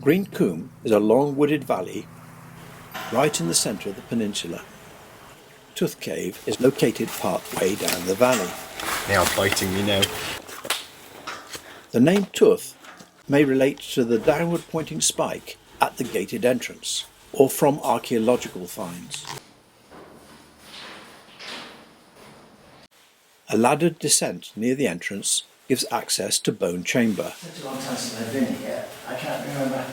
Green Coombe is a long wooded valley right in the centre of the peninsula. Tooth Cave is located part way down the valley. Now biting me now. The name Tooth may relate to the downward pointing spike at the gated entrance, or from archaeological finds. A laddered descent near the entrance gives access to Bone Chamber. It's a long time since I've been here. I can't remember.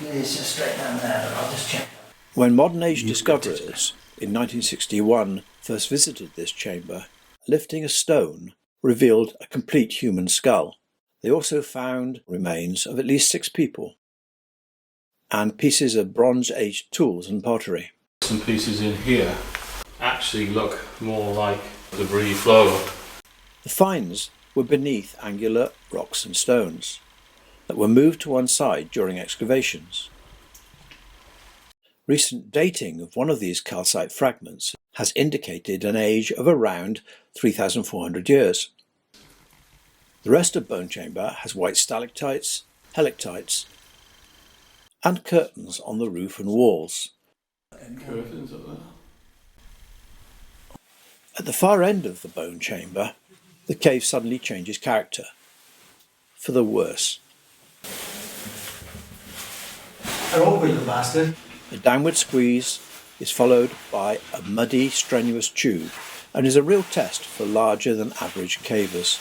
It's just straight down there, but I'll just check. When modern age discoverers in 1961 first visited this chamber, lifting a stone revealed a complete human skull. They also found remains of at least 6 people and pieces of Bronze-aged tools and pottery. Some pieces in here actually look more like debris flow. The finds were beneath angular rocks and stones that were moved to one side during excavations. Recent dating of one of these calcite fragments has indicated an age of around 3,400 years. The rest of Bone Chamber has white stalactites, helictites, and curtains on the roof and walls. Curtains up there. At the far end of the Bone Chamber, the cave suddenly changes character, for the worse. An awkward little bastard. The downward squeeze is followed by a muddy, strenuous tube and is a real test for larger than average cavers.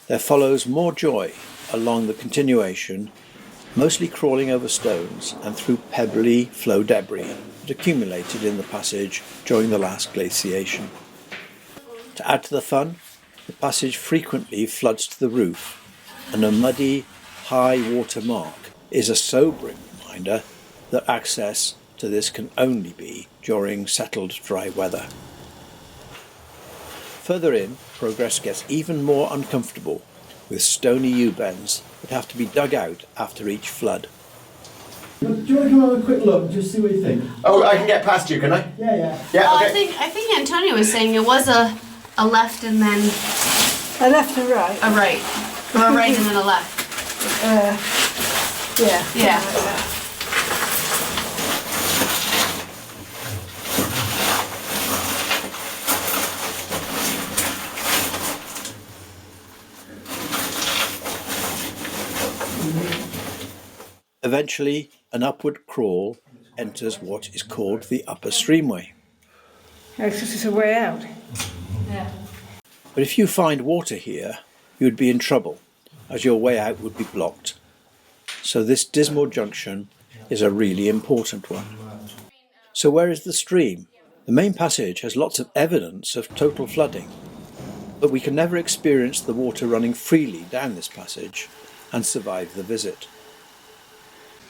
There follows more joy along the continuation, mostly crawling over stones and through pebbly flow debris that accumulated in the passage during the last glaciation. To add to the fun, the passage frequently floods to the roof, and a muddy, high water mark is a sobering reminder that access to this can only be during settled dry weather. Further in, progress gets even more uncomfortable, with stony U-bends that have to be dug out after each flood. Do you want to come have a quick look and just see what you think? Oh, I can get past you, can I? Yeah. Yeah, Oh, okay. I think Antonio was saying it was a left and then A left and right. a right, or a right and then a left. Yeah. Yeah. Eventually, an upward crawl enters what is called the upper streamway. This is a way out. Yeah. But if you find water here, you would be in trouble, as your way out would be blocked. So this dismal junction is a really important one. So where is the stream? The main passage has lots of evidence of total flooding, but we can never experience the water running freely down this passage and survive the visit.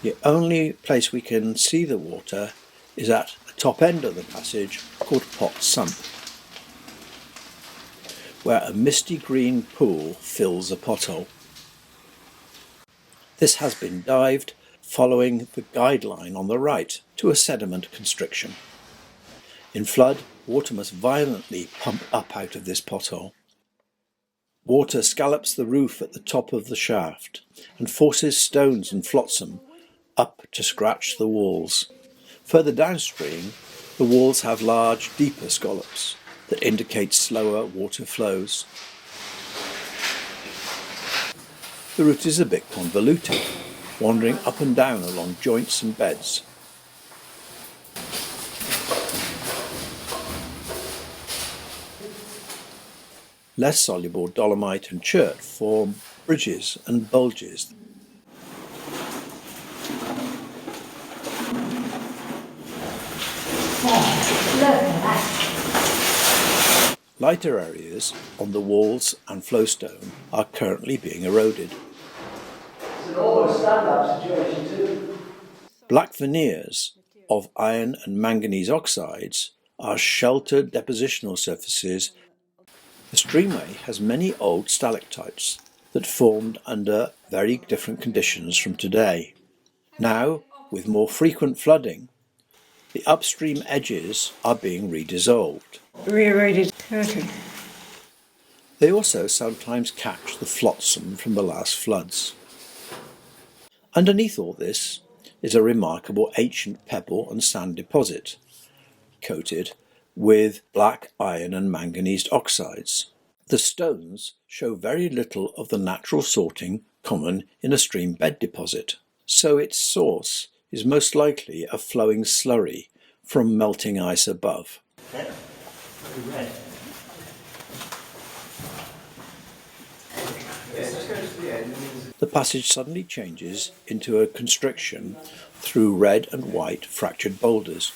The only place we can see the water is at the top end of the passage called Pot Sump, where a misty green pool fills a pothole. This has been dived following the guideline on the right to a sediment constriction. In flood, water must violently pump up out of this pothole. Water scallops the roof at the top of the shaft and forces stones and flotsam up to scratch the walls. Further downstream, the walls have large, deeper scallops that indicate slower water flows. The route is a bit convoluted, wandering up and down along joints and beds. Less soluble dolomite and chert form bridges and bulges. Lighter areas on the walls and flowstone are currently being eroded. It's an almost stand-up situation too. Black veneers of iron and manganese oxides are sheltered depositional surfaces. The streamway has many old stalactites that formed under very different conditions from today. Now, with more frequent flooding, the upstream edges are being redissolved. Reeroded curtain. They also sometimes catch the flotsam from the last floods. Underneath all this is a remarkable ancient pebble and sand deposit, coated with black iron and manganese oxides. The stones show very little of the natural sorting common in a stream bed deposit, so its source is most likely a flowing slurry from melting ice above. The passage suddenly changes into a constriction through red and white fractured boulders.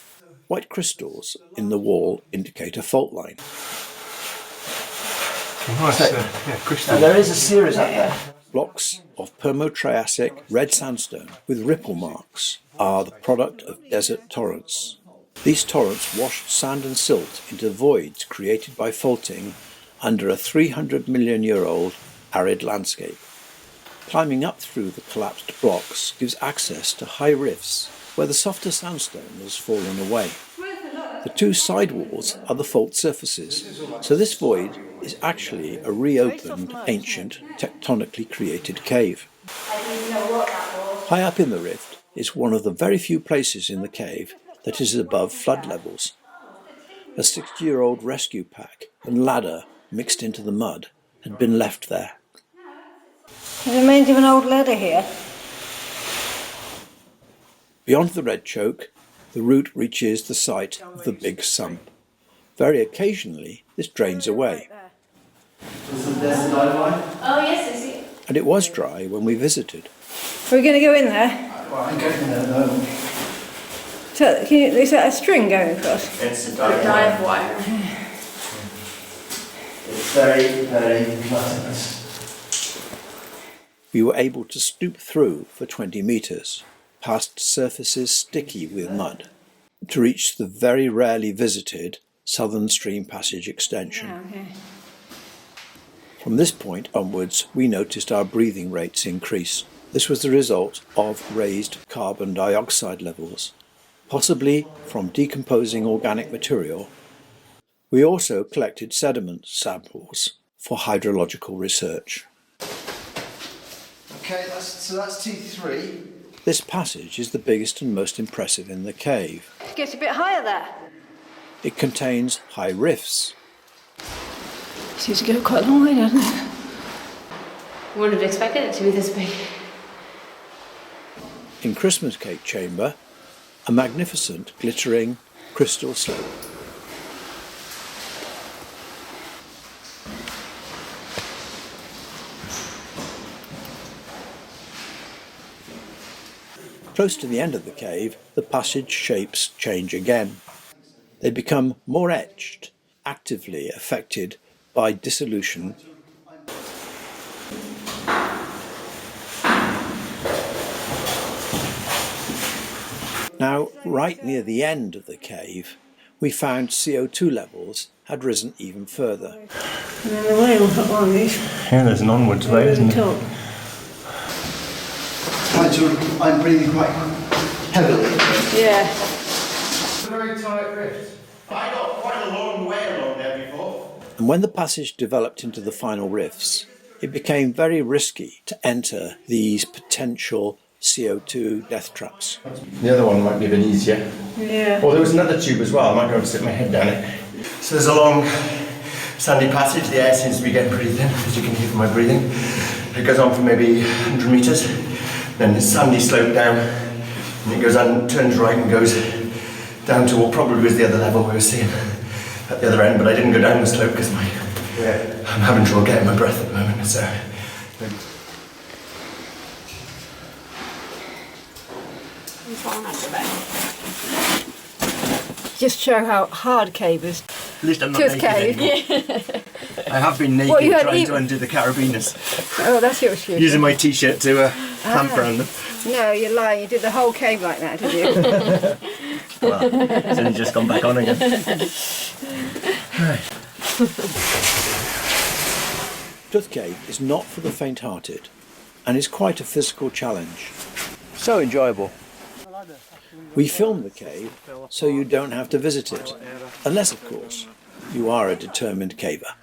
White crystals in the wall indicate a fault line. Now, there is a series up there. Blocks of Permo-Triassic red sandstone with ripple marks are the product of desert torrents. These torrents washed sand and silt into voids created by faulting under a 300-million-year-old arid landscape. Climbing up through the collapsed blocks gives access to high rifts where the softer sandstone has fallen away. The two side walls are the fault surfaces, so this void is actually a reopened, ancient, tectonically created cave. High up in the rift is one of the very few places in the cave that is above flood levels. A 60-year-old rescue pack and ladder mixed into the mud had been left there. The remains of an old ladder here. Beyond the red choke, the route reaches the site of the big sump. Very occasionally, this drains away. There's the dive line. Oh yes, I see. And it was dry when we visited. Are we going to go in there? Well, I'm going there at the moment. So, is that a string going across? It's a The dive dive line. wire. It's very, very gluttonous. We were able to stoop through for 20 metres, past surfaces sticky with mud, to reach the very rarely visited Southern Stream Passage extension. Oh, okay. From this point onwards, we noticed our breathing rates increase. This was the result of raised carbon dioxide levels, possibly from decomposing organic material. We also collected sediment samples for hydrological research. Okay, so that's T3. This passage is the biggest and most impressive in the cave. It gets a bit higher there. It contains high rifts. Seems to go quite a long way, doesn't it? Wouldn't have expected it to be this big. In Christmas Cake Chamber, a magnificent glittering crystal slope. Close to the end of the cave, the passage shapes change again. They become more etched, actively affected by dissolution. Now, right near the end of the cave, we found CO2 levels had risen even further. And then the way will put one of these. Yeah, there's an onwards way, isn't there? Top. I'm breathing quite heavily. Yeah. It's a very tight rift. I got quite a long way along there before. And when the passage developed into the final rifts, it became very risky to enter these potential CO2 death traps. The other one might be a bit easier. Yeah. Oh, there was another tube as well. I might go and stick my head down it. So there's a long sandy passage. The air seems to be getting pretty thin, as you can hear from my breathing. It goes on for maybe 100 metres. Then it's sandy slope down. And it goes on, turns right and goes down to what probably was the other level we were seeing at the other end. But I didn't go down the slope because I'm having trouble getting my breath at the moment. So. Just show how hard cave is. At least I'm not Tooth naked cave. anymore. I have been naked What, you had trying even- to undo the carabiners. Oh, that's your excuse. Using my t-shirt to clamp around them. No, you're lying. You did the whole cave like that, did you? Well, it's only just gone back on again. Tooth Cave is not for the faint-hearted and is quite a physical challenge. So enjoyable. We film the cave so you don't have to visit it, unless of course you are a determined caver.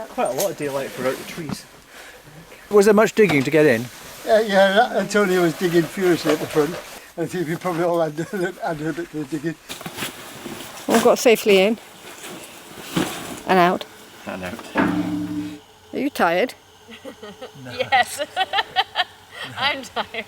Quite a lot of daylight for out the trees. Was there much digging to get in? Yeah, Antonio was digging furiously at the front. I think we probably all had a bit of digging. All got safely in and out. And out. Are you tired? Yes. I'm tired.